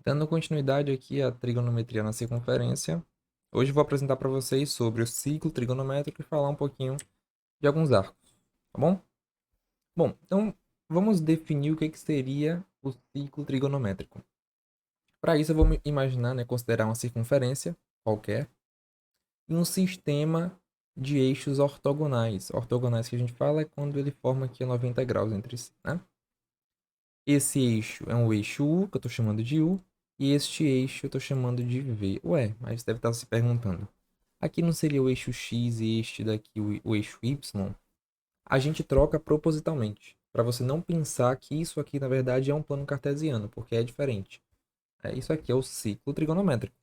Dando continuidade aqui à trigonometria na circunferência, hoje vou apresentar para vocês sobre o ciclo trigonométrico e falar um pouquinho de alguns arcos, tá bom? Bom, então vamos definir o que seria o ciclo trigonométrico. Para isso eu vou imaginar, considerar uma circunferência qualquer e um sistema de eixos ortogonais. Ortogonais que a gente fala é quando ele forma aqui 90 graus entre si, né? Esse eixo é um eixo U, que eu estou chamando de U, e este eixo eu estou chamando de V. Ué, mas você deve estar se perguntando. Aqui não seria o eixo X e este daqui o eixo Y? A gente troca propositalmente, para você não pensar que isso aqui na verdade é um plano cartesiano, porque é diferente. Isso aqui é o ciclo trigonométrico.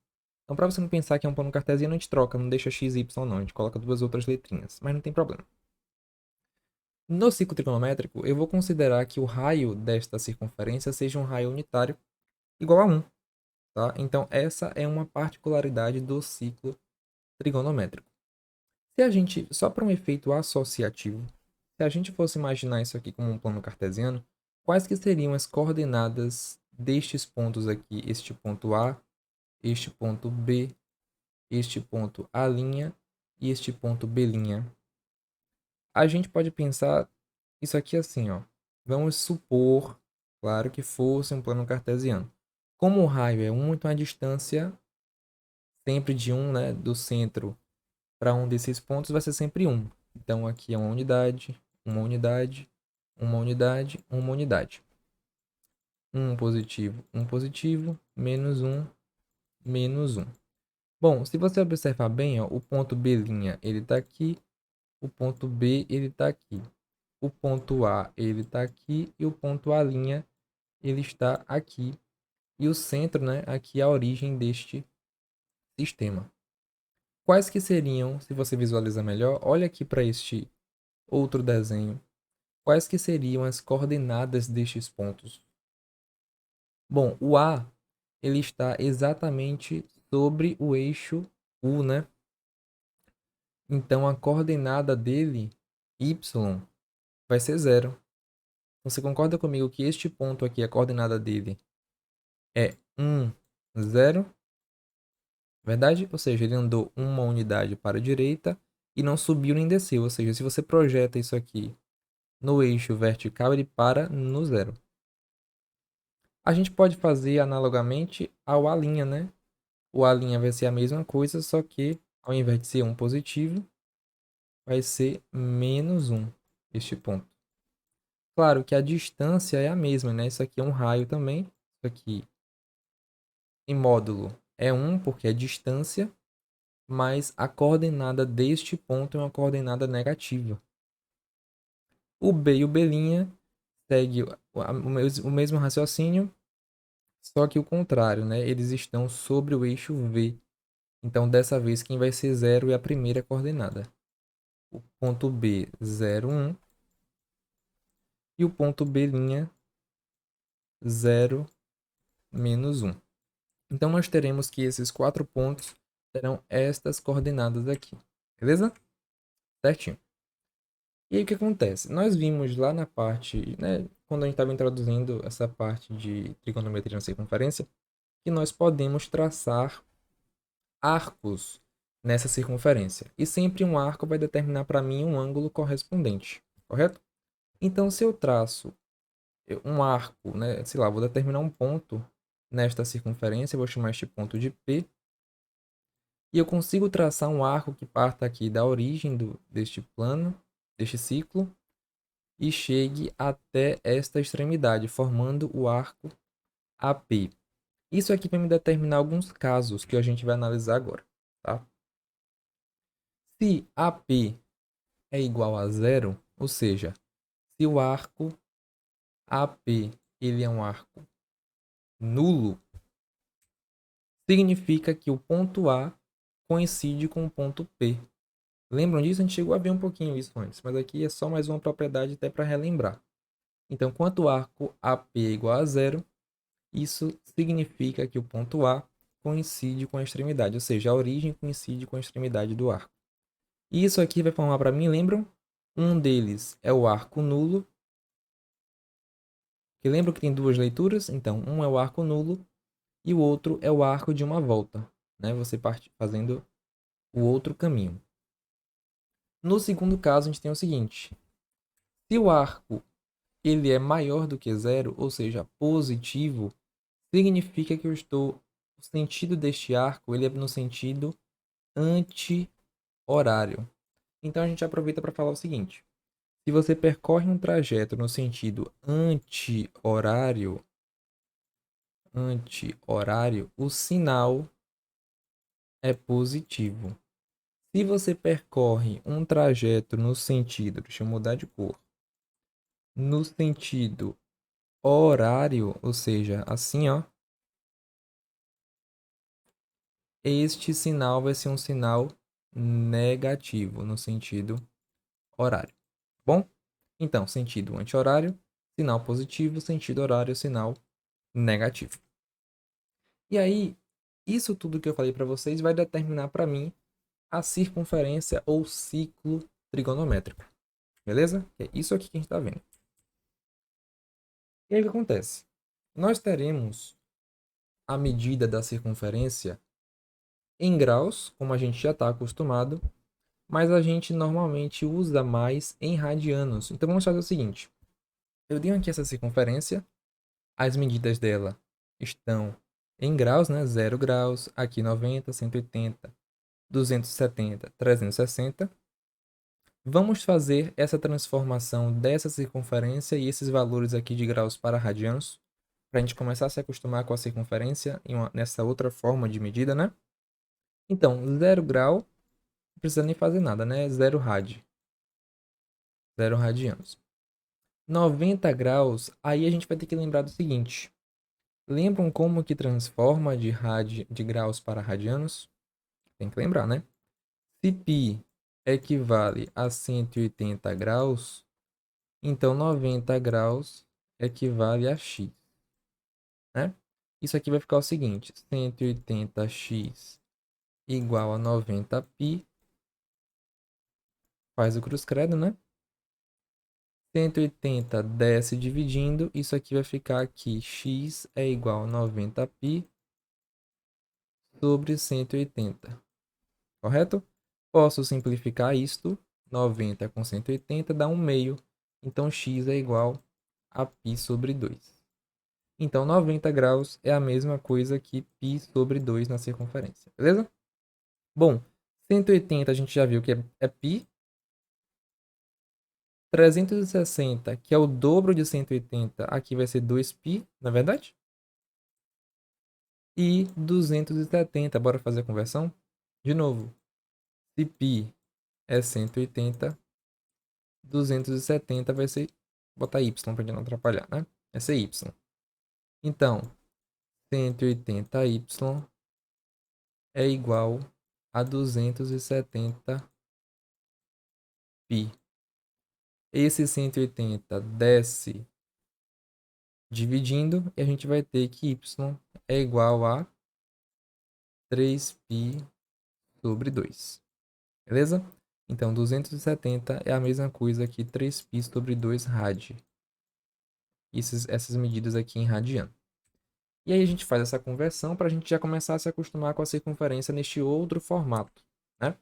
Então, para você não pensar que é um plano cartesiano, a gente troca, não deixa x e y não, a gente coloca duas outras letrinhas, mas não tem problema. No ciclo trigonométrico, eu vou considerar que o raio desta circunferência seja um raio unitário igual a 1. Tá? Então, essa é uma particularidade do ciclo trigonométrico. Se a gente, só para um efeito associativo, se a gente fosse imaginar isso aqui como um plano cartesiano, quais que seriam as coordenadas destes pontos aqui? Este ponto A, este ponto B, este ponto A' e este ponto B'. A gente pode pensar isso aqui assim, ó. Vamos supor, claro, que fosse um plano cartesiano. Como o raio é 1, então a distância sempre de 1, né, do centro para um desses pontos vai ser sempre 1. Então aqui é uma unidade, uma unidade, uma unidade, uma unidade. Um positivo, menos um. Bom, se você observar bem, ó, o ponto B' ele está aqui, o ponto B ele está aqui. O ponto A ele está aqui e o ponto A' ele está aqui. E o centro, né, aqui é a origem deste sistema. Quais que seriam, se você visualizar melhor, olha aqui para este outro desenho. Quais que seriam as coordenadas destes pontos? Bom, o A ele está exatamente sobre o eixo U, né? Então a coordenada dele, y, vai ser 0. Você concorda comigo que este ponto aqui, a coordenada dele é 1, 0? Verdade? Ou seja, ele andou uma unidade para a direita e não subiu nem desceu. Ou seja, se você projeta isso aqui no eixo vertical, ele para no 0. A gente pode fazer analogamente ao A', né? O A' vai ser a mesma coisa, só que ao invés de ser um positivo, vai ser menos um este ponto. Claro que a distância é a mesma, né? Isso aqui é um raio também. Isso aqui em módulo é 1 porque é distância, mas a coordenada deste ponto é uma coordenada negativa. O B e o B' segue o mesmo raciocínio, só que o contrário, né? Eles estão sobre o eixo V. Então, dessa vez, quem vai ser 0 é a primeira coordenada. O ponto B, 0, 1. E o ponto B', 0, menos 1. Então, nós teremos que esses quatro pontos terão estas coordenadas aqui. Beleza? Certinho. E aí, o que acontece? Nós vimos lá na parte, né, quando a gente estava introduzindo essa parte de trigonometria na circunferência, que nós podemos traçar arcos nessa circunferência. E sempre um arco vai determinar para mim um ângulo correspondente, correto? Então, se eu traço um arco, né, sei lá, vou determinar um ponto nesta circunferência, eu vou chamar este ponto de P, e eu consigo traçar um arco que parta aqui da origem deste plano, deste ciclo, e chegue até esta extremidade, formando o arco AP. Isso aqui vai me determinar alguns casos que a gente vai analisar agora, tá? Se AP é igual a zero, ou seja, se o arco AP ele é um arco nulo, significa que o ponto A coincide com o ponto P. Lembram disso? A gente chegou a ver um pouquinho isso antes, mas aqui é só mais uma propriedade até para relembrar. Então, quanto o arco AP é igual a zero, isso significa que o ponto A coincide com a extremidade, ou seja, a origem coincide com a extremidade do arco. E isso aqui vai formar para mim, lembram? Um deles é o arco nulo, que lembram que tem duas leituras? Então, um é o arco nulo e o outro é o arco de uma volta, né? Você parte fazendo o outro caminho. No segundo caso, a gente tem o seguinte: se o arco ele é maior do que zero, ou seja, positivo, significa que o sentido deste arco ele é no sentido anti-horário. Então a gente aproveita para falar o seguinte: se você percorre um trajeto no sentido anti-horário, o sinal é positivo. Se você percorre um trajeto no sentido, deixa eu mudar de cor, no sentido horário, ou seja, assim, ó, este sinal vai ser um sinal negativo no sentido horário. Bom? Então, sentido anti-horário, sinal positivo, sentido horário, sinal negativo. E aí, isso tudo que eu falei para vocês vai determinar para mim a circunferência ou ciclo trigonométrico. Beleza? É isso aqui que a gente está vendo. E aí o que acontece? Nós teremos a medida da circunferência em graus, como a gente já está acostumado, mas a gente normalmente usa mais em radianos. Então vamos fazer o seguinte: eu tenho aqui essa circunferência, as medidas dela estão em graus, né? 0 graus, aqui 90, 180, 270, 360. Vamos fazer essa transformação dessa circunferência e esses valores aqui de graus para radianos, para a gente começar a se acostumar com a circunferência nessa outra forma de medida, né? Então, 0 grau, não precisa nem fazer nada, né? 0 rad, 0 radianos. 90 graus, aí a gente vai ter que lembrar do seguinte. Lembram como que transforma de graus para radianos? Tem que lembrar, né? Se π equivale a 180 graus, então 90 graus equivale a x, né? Isso aqui vai ficar o seguinte: 180x igual a 90π, faz o cruzcredo, né? 180 desce dividindo, isso aqui vai ficar aqui, x é igual a 90π sobre 180, correto? Posso simplificar isto, 90 com 180 dá 1 meio, então x é igual a π sobre 2. Então 90 graus é a mesma coisa que π sobre 2 na circunferência, beleza? Bom, 180 a gente já viu que é π, 360, que é o dobro de 180, aqui vai ser 2π, na é verdade? E 270, bora fazer a conversão? De novo, se π é 180, 270 vai ser, botar y para não atrapalhar, né? Vai ser y. Então, 180y é igual a 270π. Esse 180 desce dividindo e a gente vai ter que y é igual a 3π sobre 2. Beleza? Então, 270 é a mesma coisa que 3π sobre 2 rad. Essas medidas aqui em radiano. E aí a gente faz essa conversão para a gente já começar a se acostumar com a circunferência neste outro formato, né?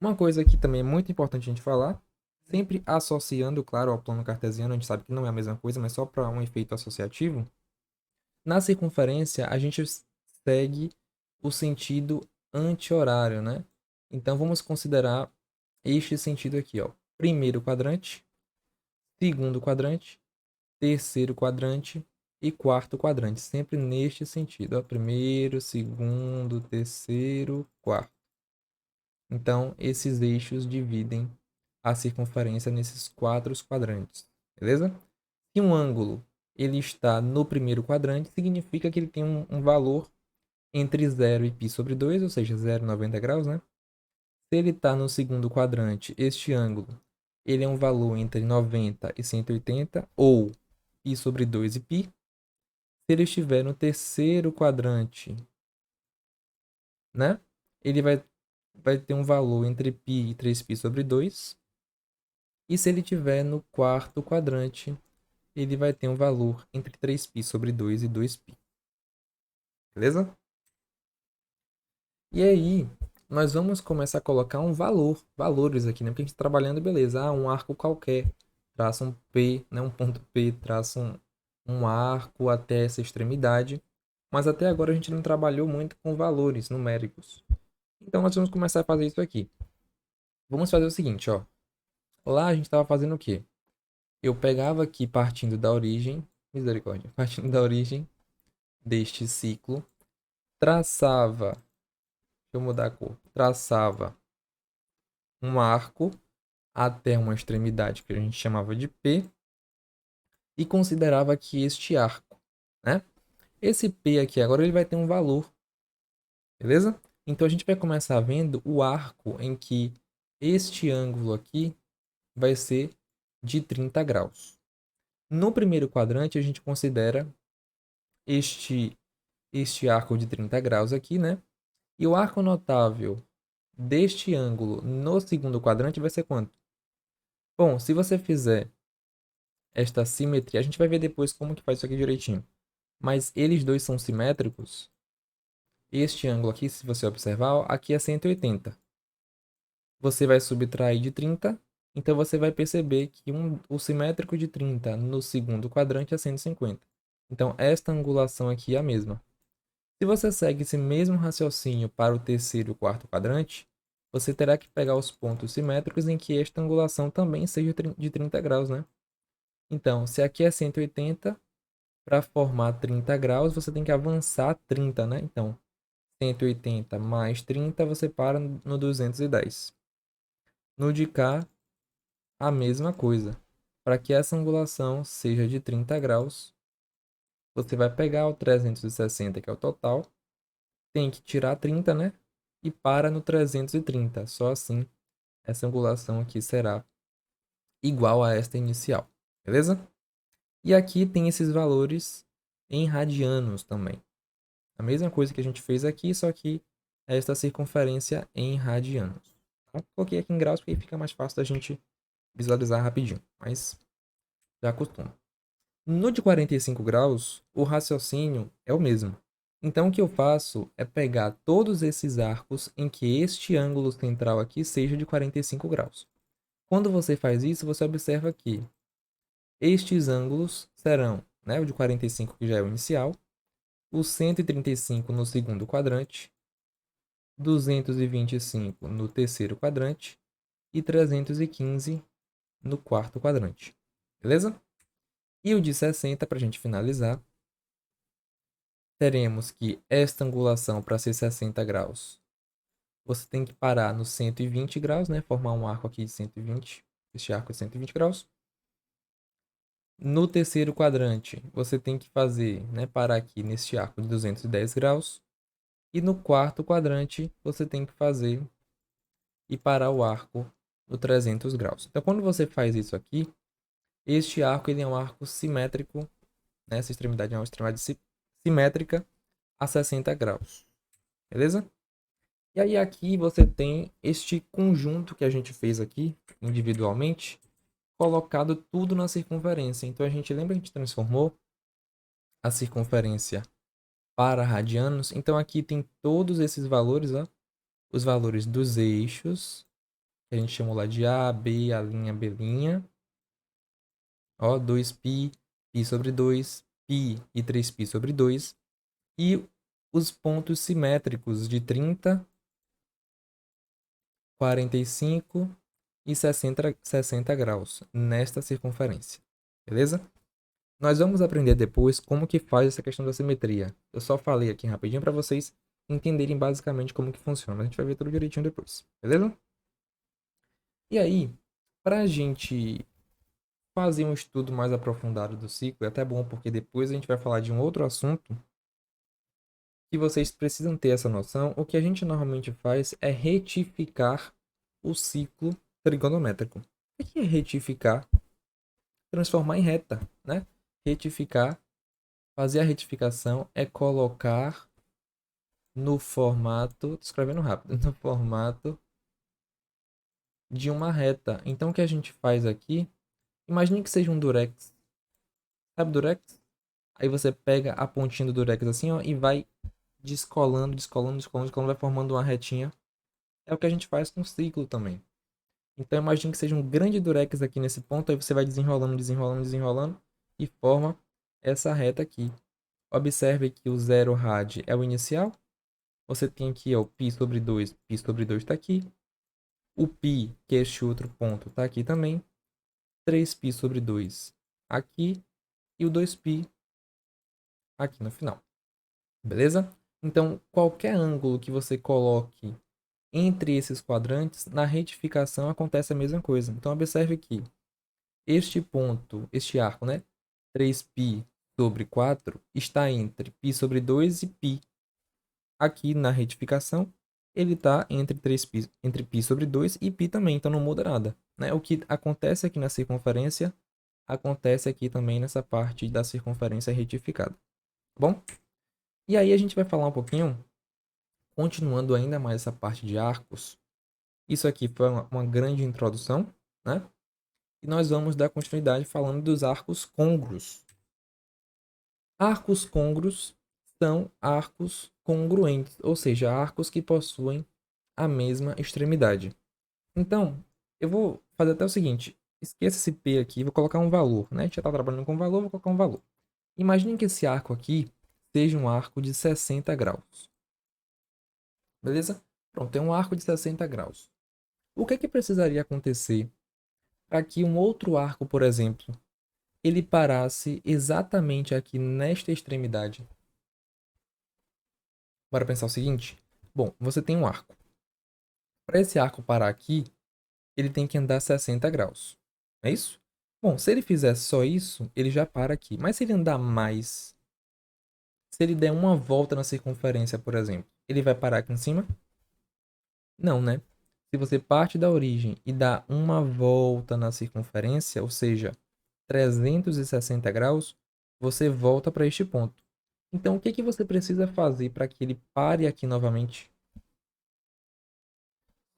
Uma coisa que também é muito importante a gente falar, sempre associando, claro, ao plano cartesiano, a gente sabe que não é a mesma coisa, mas só para um efeito associativo. Na circunferência, a gente segue o sentido anti-horário, né? Então, vamos considerar este sentido aqui, ó. Primeiro quadrante, segundo quadrante, terceiro quadrante e quarto quadrante. Sempre neste sentido, ó. Primeiro, segundo, terceiro, quarto. Então, esses eixos dividem a circunferência nesses quatro quadrantes, beleza? Se um ângulo ele está no primeiro quadrante, significa que ele tem um valor entre 0 e π sobre 2, ou seja, 0,90 graus, né? Se ele está no segundo quadrante, este ângulo ele é um valor entre 90 e 180, ou π sobre 2 e π. Se ele estiver no terceiro quadrante, né? Ele vai ter um valor entre π e 3π sobre 2. E se ele estiver no quarto quadrante, ele vai ter um valor entre 3π sobre 2 e 2π. beleza? E aí, nós vamos começar a colocar valores aqui, né? Porque a gente tá trabalhando, beleza, um arco qualquer, traça um P, né? Um ponto P, traça um arco até essa extremidade. Mas até agora a gente não trabalhou muito com valores numéricos. Então nós vamos começar a fazer isso aqui. Vamos fazer o seguinte, ó. Lá a gente estava fazendo o quê? Eu pegava aqui partindo da origem, misericórdia, partindo da origem deste ciclo, traçava, deixa eu mudar a cor, traçava um arco até uma extremidade que a gente chamava de P e considerava que este arco, né? Esse P aqui agora ele vai ter um valor, beleza? Então a gente vai começar vendo o arco em que este ângulo aqui vai ser de 30 graus. No primeiro quadrante a gente considera este arco de 30 graus aqui, né? E o arco notável deste ângulo no segundo quadrante vai ser quanto? Bom, se você fizer esta simetria, a gente vai ver depois como que faz isso aqui direitinho. Mas eles dois são simétricos. Este ângulo aqui, se você observar, aqui é 180. Você vai subtrair de 30, então você vai perceber que o simétrico de 30 no segundo quadrante é 150. Então esta angulação aqui é a mesma. Se você segue esse mesmo raciocínio para o terceiro e o quarto quadrante, você terá que pegar os pontos simétricos em que esta angulação também seja de 30 graus, né? Então, se aqui é 180, para formar 30 graus, você tem que avançar 30, né? Então, 180 mais 30, você para no 210. No de cá, a mesma coisa. Para que essa angulação seja de 30 graus, você vai pegar o 360, que é o total, tem que tirar 30, né? E para no 330. Só assim essa angulação aqui será igual a esta inicial, beleza? E aqui tem esses valores em radianos também. A mesma coisa que a gente fez aqui, só que esta circunferência em radianos. Tá? Coloquei aqui em graus porque fica mais fácil da gente visualizar rapidinho, mas já acostuma. No de 45 graus, o raciocínio é o mesmo. Então, o que eu faço é pegar todos esses arcos em que este ângulo central aqui seja de 45 graus. Quando você faz isso, você observa que estes ângulos serão, né, o de 45 que já é o inicial, o 135 no segundo quadrante, 225 no terceiro quadrante e 315 no quarto quadrante. Beleza? E o de 60, para a gente finalizar, teremos que esta angulação para ser 60 graus, você tem que parar no 120 graus, né? Formar um arco aqui de 120. Este arco é 120 graus. No terceiro quadrante, você tem que fazer, né, parar aqui neste arco de 210 graus. E no quarto quadrante, você tem que fazer e parar o arco no 300 graus. Então, quando você faz isso aqui, este arco ele é um arco simétrico, né? Essa extremidade é uma extremidade simétrica a 60 graus. Beleza? E aí aqui você tem este conjunto que a gente fez aqui, individualmente, colocado tudo na circunferência. Então a gente lembra que a gente transformou a circunferência para radianos. Então aqui tem todos esses valores, ó, os valores dos eixos, que a gente chamou lá de A, B, a linha, B', ó, 2π, π sobre 2, π e 3π sobre 2, e os pontos simétricos de 30, 45 e 60 graus nesta circunferência, beleza? Nós vamos aprender depois como que faz essa questão da simetria. Eu só falei aqui rapidinho para vocês entenderem basicamente como que funciona, mas a gente vai ver tudo direitinho depois, beleza? E aí, para a gente fazer um estudo mais aprofundado do ciclo, é até bom porque depois a gente vai falar de um outro assunto que vocês precisam ter essa noção. O que a gente normalmente faz é retificar o ciclo trigonométrico. O que é retificar? Transformar em reta, né? Retificar, fazer a retificação é colocar no formato, tô escrevendo rápido, no formato de uma reta. Então o que a gente faz aqui, imagine que seja um durex. Sabe durex? Aí você pega a pontinha do durex assim, ó, e vai descolando, descolando, descolando, descolando, vai formando uma retinha. É o que a gente faz com o ciclo também. Então imagine que seja um grande durex aqui nesse ponto, aí você vai desenrolando, desenrolando, desenrolando e forma essa reta aqui. Observe que o 0 rad é o inicial. Você tem aqui ó, o π sobre 2, π sobre 2 está aqui. O π, que é este outro ponto, está aqui também. 3π sobre 2 aqui. E o 2π aqui no final. Beleza? Então, qualquer ângulo que você coloque entre esses quadrantes, na retificação acontece a mesma coisa. Então, observe que este ponto, este arco, né? 3π sobre 4 está entre π sobre 2 e π. Aqui na retificação, ele está entre 3π, entre π sobre 2 e π também, então não muda nada. Né? O que acontece aqui na circunferência, acontece aqui também nessa parte da circunferência retificada. Bom? E aí a gente vai falar um pouquinho, continuando ainda mais essa parte de arcos. Isso aqui foi uma grande introdução, né? E nós vamos dar continuidade falando dos arcos côngruos. Arcos côngruos são arcos congruentes, ou seja, arcos que possuem a mesma extremidade. Então, eu vou fazer até o seguinte, esqueça esse P aqui, vou colocar um valor, né? A gente já está trabalhando com valor, vou colocar um valor. Imagine que esse arco aqui seja um arco de 60 graus. Beleza? Pronto, tem um arco de 60 graus. O que é que precisaria acontecer para que um outro arco, por exemplo, ele parasse exatamente aqui nesta extremidade? Bora pensar o seguinte. Bom, você tem um arco. Para esse arco parar aqui, ele tem que andar 60 graus. É isso? Bom, se ele fizer só isso, ele já para aqui. Mas se ele andar mais, se ele der uma volta na circunferência, por exemplo, ele vai parar aqui em cima? Não, né? Se você parte da origem e dá uma volta na circunferência, ou seja, 360 graus, você volta para este ponto. Então, o que que você precisa fazer para que ele pare aqui novamente?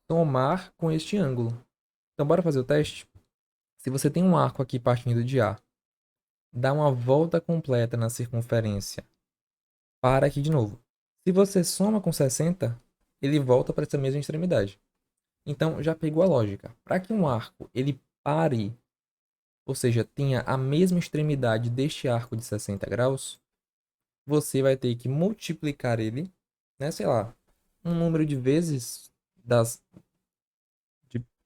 Somar com este ângulo. Então, bora fazer o teste? Se você tem um arco aqui partindo de A, dá uma volta completa na circunferência, para aqui de novo. Se você soma com 60, ele volta para essa mesma extremidade. Então, já pegou a lógica. Para que um arco ele pare, ou seja, tenha a mesma extremidade deste arco de 60 graus, você vai ter que multiplicar ele, né, sei lá, um número de vezes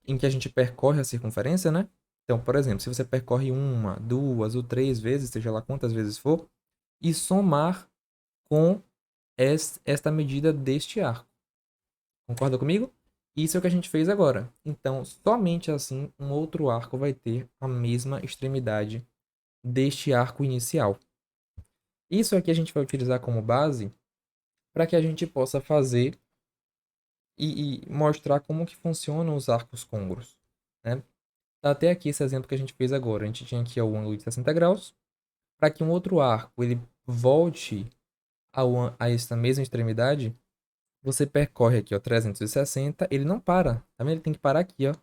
em que a gente percorre a circunferência, né? Então, por exemplo, se você percorre uma, duas ou três vezes, seja lá quantas vezes for, e somar com esta medida deste arco. Concorda comigo? Isso é o que a gente fez agora. Então, somente assim, um outro arco vai ter a mesma extremidade deste arco inicial. Isso aqui a gente vai utilizar como base para que a gente possa fazer e mostrar como que funcionam os arcos côngruos, né? Até aqui esse exemplo que a gente fez agora, a gente tinha aqui o ângulo de 60 graus, para que um outro arco ele volte a esta mesma extremidade, você percorre aqui, ó, 360, ele não para, tá vendo? Ele tem que parar aqui, ó.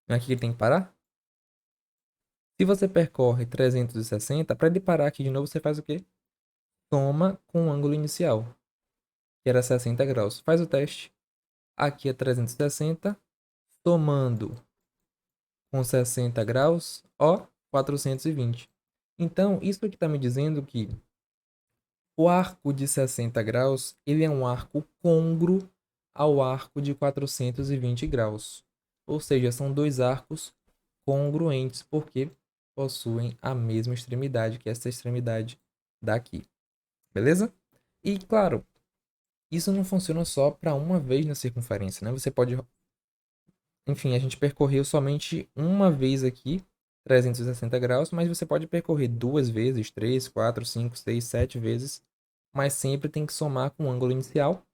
Não é aqui que ele tem que parar? Se você percorre 360, para ele parar aqui de novo, você faz o quê? Soma com o ângulo inicial, que era 60 graus. Faz o teste. Aqui é 360, somando com 60 graus, ó, 420. Então, isso aqui está me dizendo que o arco de 60 graus, ele é um arco côngruo ao arco de 420 graus. Ou seja, são dois arcos congruentes, porque possuem a mesma extremidade, que é essa extremidade daqui. Beleza? E, claro, isso não funciona só para uma vez na circunferência, né? Você pode... Enfim, a gente percorreu somente uma vez aqui, 360 graus, mas você pode percorrer duas vezes, 3, 4, 5, 6, 7 vezes, mas sempre tem que somar com o ângulo inicial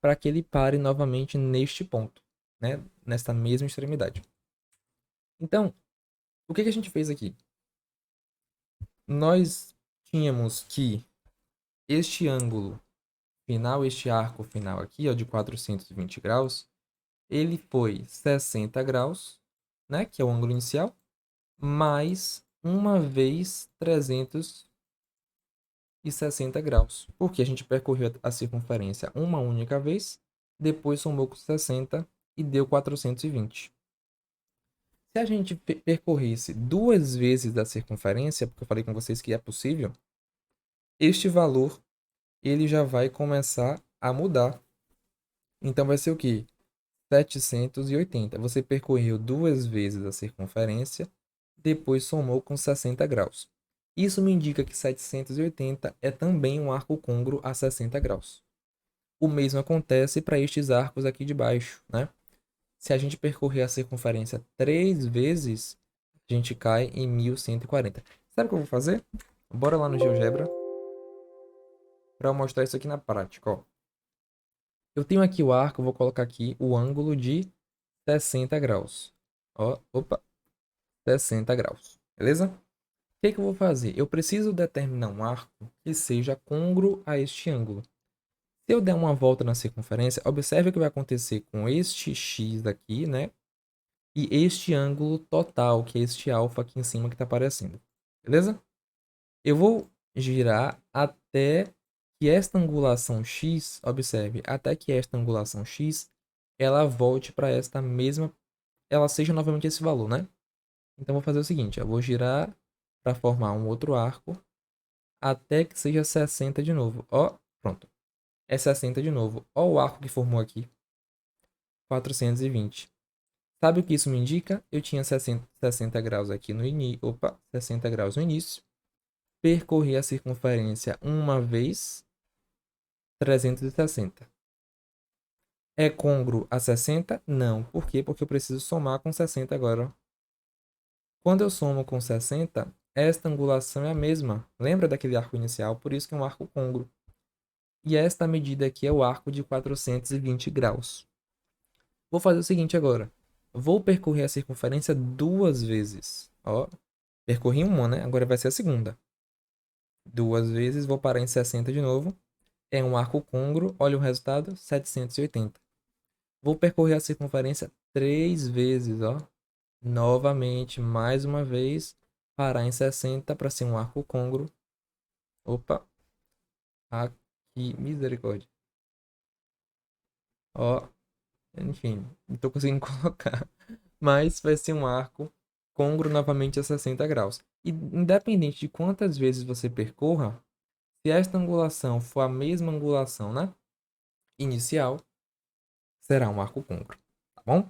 para que ele pare novamente neste ponto, né? Nesta mesma extremidade. Então, o que que a gente fez aqui? Nós tínhamos que este ângulo final, este arco final aqui, ó, de 420 graus, ele foi 60 graus, né? Que é o ângulo inicial, mais uma vez e 60 graus. Porque a gente percorreu a circunferência uma única vez, depois somou com 60 e deu 420. Se a gente percorresse duas vezes da circunferência, porque eu falei com vocês que é possível, este valor ele já vai começar a mudar. Então vai ser o quê? 780. Você percorreu duas vezes a circunferência, depois somou com 60 graus. Isso me indica que 780 é também um arco côncavo a 60 graus. O mesmo acontece para estes arcos aqui de baixo, né? Se a gente percorrer a circunferência três vezes, a gente cai em 1140. Sabe o que eu vou fazer? Bora lá no GeoGebra para mostrar isso aqui na prática, ó. Eu tenho aqui o arco, vou colocar aqui o ângulo de 60 graus. Ó, opa, 60 graus. Beleza? O que eu vou fazer? Eu preciso determinar um arco que seja côncavo a este ângulo. Se eu der uma volta na circunferência, observe o que vai acontecer com este x aqui, né? E este ângulo total, que é este alfa aqui em cima que está aparecendo. Beleza? Eu vou girar até que esta angulação x, observe, até que esta angulação x, ela volte para esta mesma, ela seja novamente esse valor, né? Então, vou fazer o seguinte, eu vou girar para formar um outro arco até que seja 60 de novo. Ó, pronto. É 60 de novo. Ó o arco que formou aqui. 420. Sabe o que isso me indica? Eu tinha 60 graus aqui no início. Opa, 60 graus no início. Percorri a circunferência uma vez, 360. É côncavo a 60? Não. Por quê? Porque eu preciso somar com 60 agora. Quando eu somo com 60, esta angulação é a mesma. Lembra daquele arco inicial? Por isso que é um arco côncavo. E esta medida aqui é o arco de 420 graus. Vou fazer o seguinte agora. Vou percorrer a circunferência duas vezes. Ó, percorri uma, né? Agora vai ser a segunda. Duas vezes, vou parar em 60 de novo. É um arco côncavo. Olha o resultado, 780. Vou percorrer a circunferência três vezes, ó. Novamente, mais uma vez, parar em 60 para ser um arco côncavo. Opa, aqui, misericórdia. Ó, enfim, não estou conseguindo colocar. Mas vai ser um arco côncavo novamente a 60 graus. E independente de quantas vezes você percorra, se esta angulação for a mesma angulação, né, inicial, será um arco côncavo, tá bom?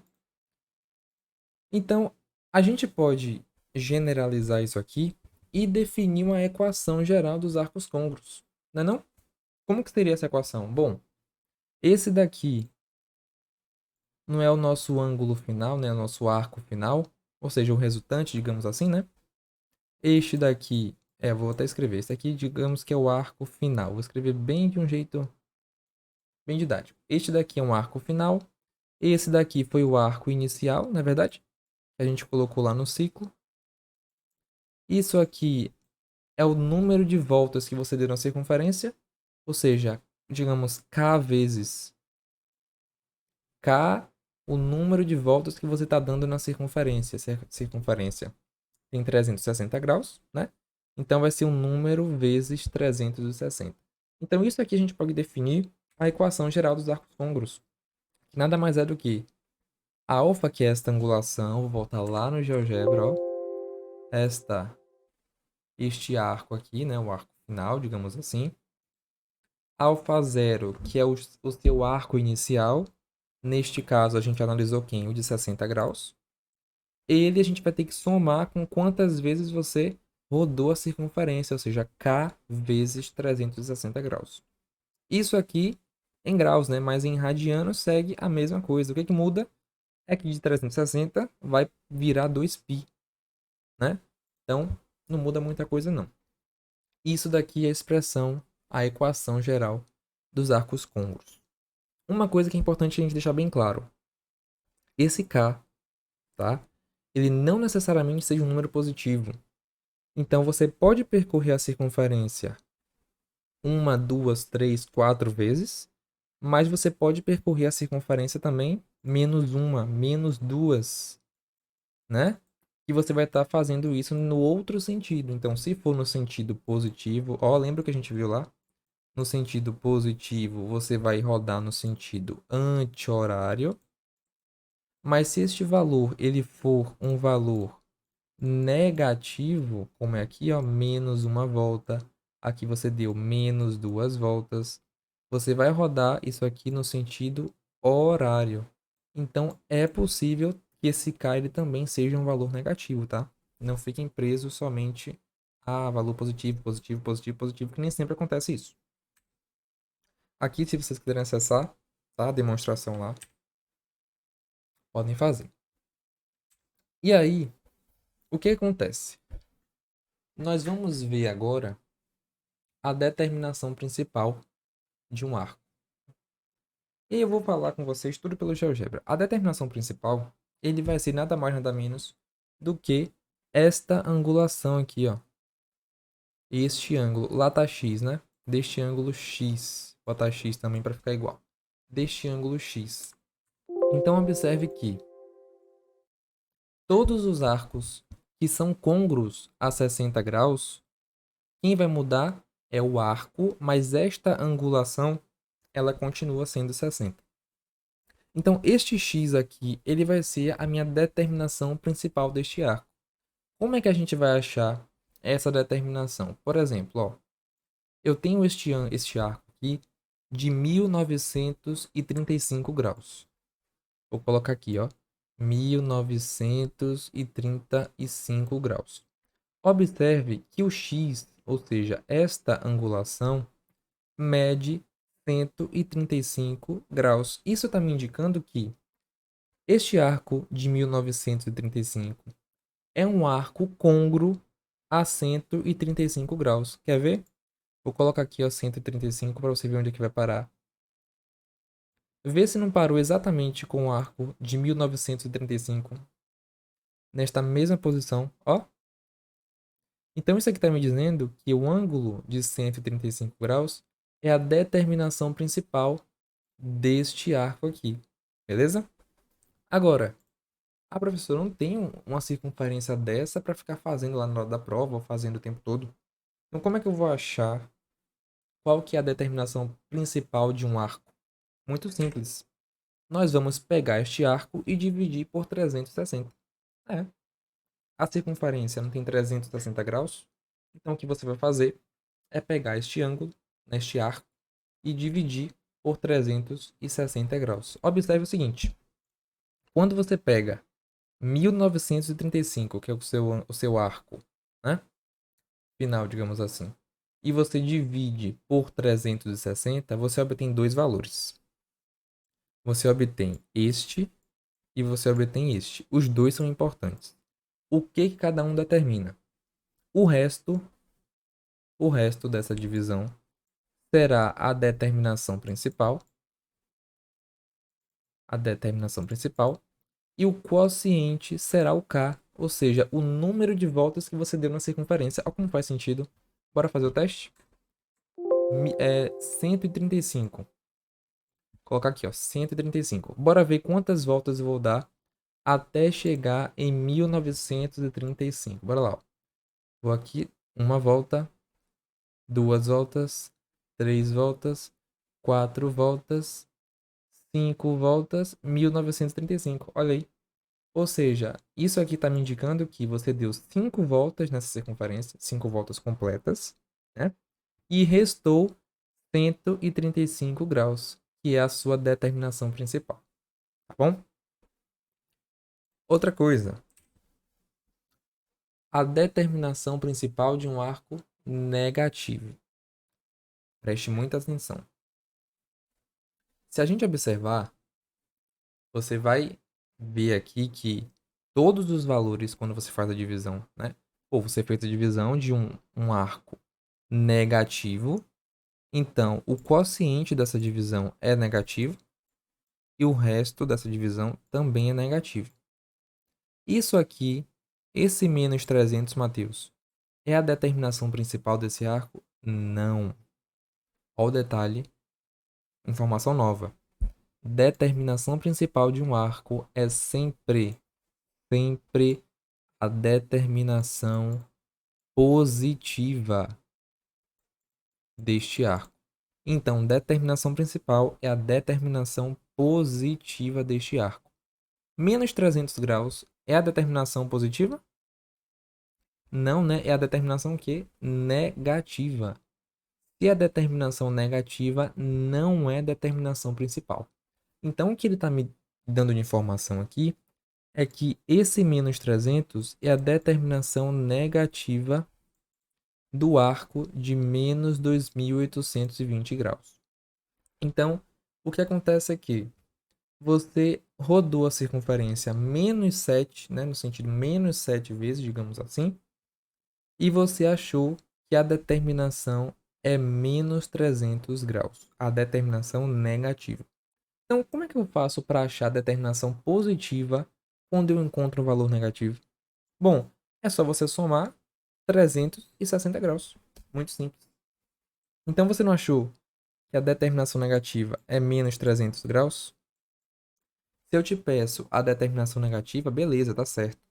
Então, a gente pode generalizar isso aqui e definir uma equação geral dos arcos côncavos, não é não? Como que seria essa equação? Bom, esse daqui não é o nosso ângulo final, né, o nosso arco final, ou seja, o resultante, digamos assim, né? Este daqui, vou até escrever, esse aqui digamos que é o arco final. Vou escrever bem de um jeito bem didático. Este daqui é um arco final, esse daqui foi o arco inicial, não é verdade? Que a gente colocou lá no ciclo. Isso aqui é o número de voltas que você deu na circunferência, ou seja, digamos k vezes k, o número de voltas que você está dando na circunferência. Circunferência tem 360 graus, né? Então vai ser um número vezes 360. Então isso aqui a gente pode definir a equação geral dos arcos côncavos, que nada mais é do que a alfa, que é esta angulação, vou voltar lá no GeoGebra, ó, este arco aqui, né, o arco final, digamos assim. Alfa zero, que é o seu arco inicial. Neste caso, a gente analisou quem? O de 60 graus. Ele a gente vai ter que somar com quantas vezes você rodou a circunferência, ou seja, K vezes 360 graus. Isso aqui em graus, né? Mas em radianos segue a mesma coisa. O que que muda é que de 360 vai virar 2π, né? Então, não muda muita coisa não. Isso daqui é a expressão, a equação geral dos arcos côncavos. Uma coisa que é importante a gente deixar bem claro. Esse K, tá? Ele não necessariamente seja um número positivo. Então, você pode percorrer a circunferência uma, duas, três, quatro vezes, mas você pode percorrer a circunferência também menos uma, menos duas, né? que você vai estar fazendo isso no outro sentido. Então, se for no sentido positivo, ó, lembra o que a gente viu lá? No sentido positivo, você vai rodar no sentido anti-horário. Mas se este valor ele for um valor negativo, como é aqui, ó, menos uma volta, aqui você deu menos duas voltas, você vai rodar isso aqui no sentido horário. Então, é possível que esse K ele também seja um valor negativo, tá? Não fiquem presos somente a valor positivo, positivo, positivo, positivo, que nem sempre acontece isso. Aqui, se vocês quiserem acessar, tá? A demonstração lá, podem fazer. E aí, o que acontece? Nós vamos ver agora a determinação principal de um arco. E eu vou falar com vocês tudo pelo GeoGebra. A determinação principal, ele vai ser nada mais nada menos do que esta angulação aqui, ó. Este ângulo, lá tá x, né? Deste ângulo x. Vou botar x também para ficar igual. Deste ângulo x. Então observe que todos os arcos que são côngruos a 60 graus, quem vai mudar é o arco, mas esta angulação ela continua sendo 60. Então, este x aqui, ele vai ser a minha determinação principal deste arco. Como é que a gente vai achar essa determinação? Por exemplo, ó, eu tenho este arco aqui de 1935 graus. Vou colocar aqui, ó, 1935 graus. Observe que o x, ou seja, esta angulação, mede 135 graus. Isso está me indicando que este arco de 1935 é um arco côngruo a 135 graus. Quer ver? Vou colocar aqui ó, 135 para você ver onde é que vai parar. Vê se não parou exatamente com o arco de 1935 nesta mesma posição. Ó. Então isso aqui está me dizendo que o ângulo de 135 graus é a determinação principal deste arco aqui. Beleza? Agora, a professora não tem uma circunferência dessa para ficar fazendo lá na hora da prova ou fazendo o tempo todo. Então, como é que eu vou achar qual que é a determinação principal de um arco? Muito simples. Nós vamos pegar este arco e dividir por 360. É. A circunferência não tem 360 graus? Então, o que você vai fazer é pegar este ângulo, neste arco, e dividir por 360 graus. Observe o seguinte. Quando você pega 1935, que é o seu arco, né? Final, digamos assim, e você divide por 360, você obtém dois valores. Você obtém este e você obtém este. Os dois são importantes. O que cada um determina? O resto dessa divisão será a determinação principal, e o quociente será o K, ou seja, o número de voltas que você deu na circunferência. Olha como faz sentido. Bora fazer o teste? 135. Colocar aqui, ó, 135. Bora ver quantas voltas eu vou dar até chegar em 1935. Bora lá, ó. Vou aqui, uma volta, duas voltas, três voltas, quatro voltas, cinco voltas, 1935. Olha aí. Ou seja, isso aqui está me indicando que você deu 5 voltas nessa circunferência, 5 voltas completas, né? E restou 135 graus, que é a sua determinação principal, tá bom? Outra coisa, a determinação principal de um arco negativo. Preste muita atenção. Se a gente observar, você vai ver aqui que todos os valores, quando você faz a divisão, né? Ou você fez a divisão de um arco negativo, então o quociente dessa divisão é negativo e o resto dessa divisão também é negativo. Isso aqui, esse menos 300, Mateus, é a determinação principal desse arco? Não. Olha o detalhe, informação nova. Determinação principal de um arco é sempre a determinação positiva deste arco. Então, determinação principal é a determinação positiva deste arco. Menos 300 graus é a determinação positiva? Não, né? É a determinação que? Negativa. Se a determinação negativa não é determinação principal. Então, o que ele está me dando de informação aqui é que esse menos 300 é a determinação negativa do arco de menos 2.820 graus. Então, o que acontece é que você rodou a circunferência menos 7, né, no sentido menos 7 vezes, digamos assim, e você achou que a determinação é menos 300 graus, a determinação negativa. Então, como é que eu faço para achar a determinação positiva quando eu encontro um valor negativo? Bom, é só você somar 360 graus. Muito simples. Então, você não achou que a determinação negativa é menos 300 graus? Se eu te peço a determinação negativa, beleza, tá certo.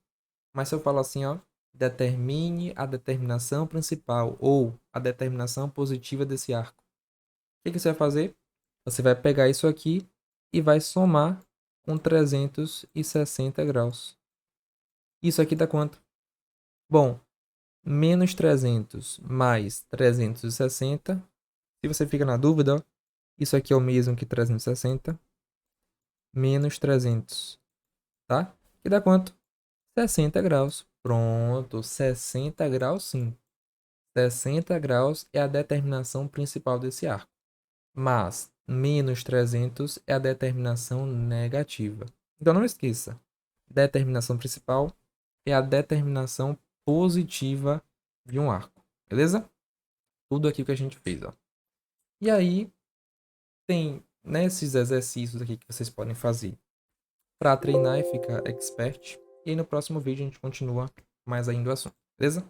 Mas se eu falo assim, ó, determine a determinação principal ou a determinação positiva desse arco. O que você vai fazer? Você vai pegar isso aqui e vai somar com 360 graus. Isso aqui dá quanto? Bom, menos 300 mais 360. Se você fica na dúvida, ó, isso aqui é o mesmo que 360 menos 300, tá? Que dá quanto? 60 graus. Pronto, 60 graus sim. 60 graus é a determinação principal desse arco. Mas menos 300 é a determinação negativa. Então não esqueça, determinação principal é a determinação positiva de um arco, beleza? Tudo aqui que a gente fez, ó. E aí tem, né, esses exercícios aqui que vocês podem fazer para treinar e ficar expert. E aí no próximo vídeo a gente continua mais ainda o assunto, beleza?